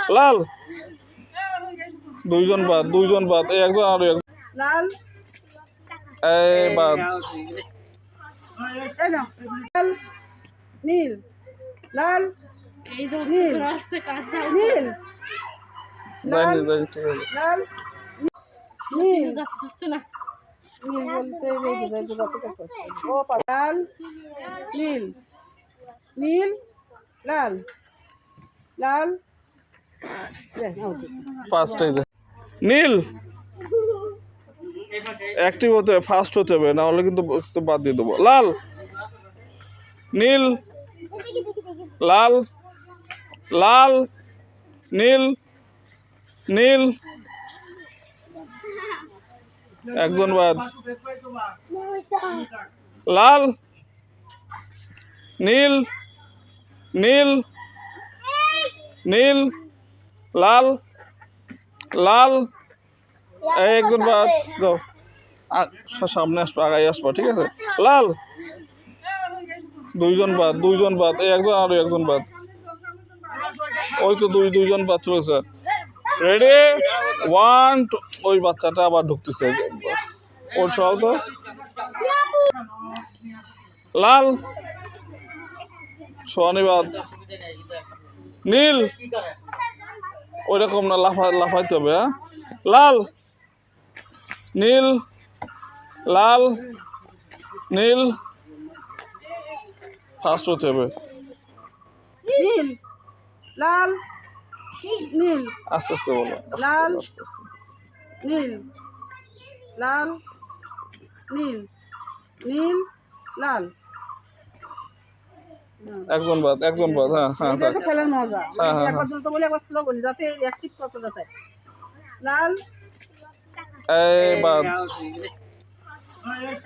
লাল দুইজন বাদ এই একজন আর একজন লাল এই বাদ নীল লাল এই যে নীল আসছে কাঁচা নীল যাই ঠিক আছে লাল নীল যাচ্ছে না নীল বলতে ও লাল নীল নীল লাল লাল ফার্স্ট এই যে নীল অ্যাক্টিভ হতে হবে ফাস্ট হতে হবে না হলে কিন্তু বাদ দিয়ে দেবো লাল নীল লাল লাল নীল নীল একজন বাদ লাল নীল নীল নীল লাল লাল একজন বাদ যাও সামনে আসবো আগাই আসবো ঠিক আছে লাল দুইজন বাদ এই একজন আর একজন বাদ ওই তো দুইজন বাদ চলেছে রেডি 1 ওই বাচ্চাটা আবার ঢুকতেছে ওর সব তো লাল সোয়ানিবাদ নীল ওইরকম না লাফাইতে হবে হ্যাঁ লাল নীল লাল নীল ফাস্ট হতে হবে নীল লাল নীল আস্তে আস্তে বলো লাল নীল লাল নীল নীল লাল একজন বাদ হ্যাঁ এটা তো খেলার মজা হ্যাঁ, হ্যাঁ, একবার দ্রুত বলে একবার স্লো বলি যাতে অ্যাক্টিভ কত যাতে লাল এই বাদ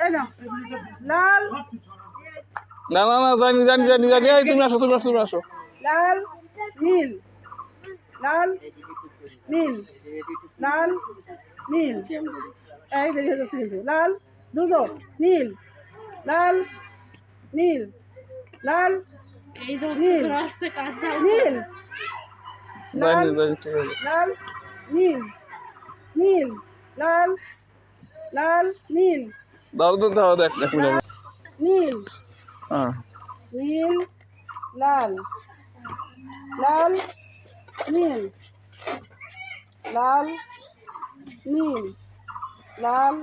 এই নাও লাল না জানি এই তুমি আসো লাল নীল লাল নীল লাল নীল এই দেরি হয়ে যাচ্ছে কিন্তু লাল দ্রুত নীল লাল নীল লাল এই যে নীল আসছে কাঁচা নীল জানি ঠিক আছে লাল নীল নীল লাল লাল নীল দাঁড়াও দেখ এক মিনিট নীল হ্যাঁ নীল লাল লাল নীল লাল নীল লাল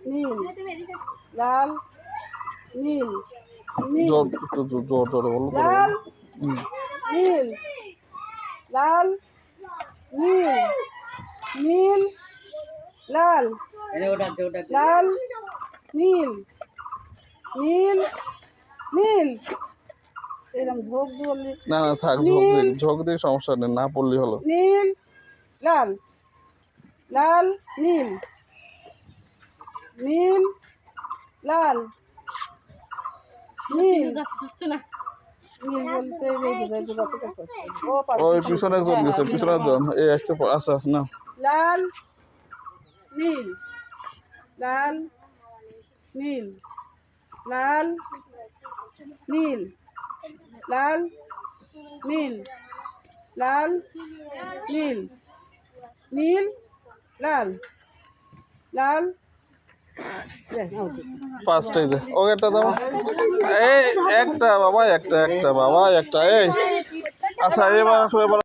নীল লাল নীল নীল জোরে বলো তো লাল নীল লাল নীল নীল লাল লাল নীল নীল নীল এরকম ঝোঁক বললি না থাক ঝোঁক দিয়ে সমস্যা নেই না পড়লেই হলো নীল লাল লাল নীল নীল লাল নীল যাচ্ছে না নীল বলতে ওই পিছনে একজন গেছে পিছনে একজন এই আসছে আচ্ছা না লাল নীল লাল নীল লাল নীল লাল নীল লাল নীল নীল লাল লাল ফার্স্ট এই যে ওকে একটা দাও এই একটা বাবা একটা এই আচ্ছা এবার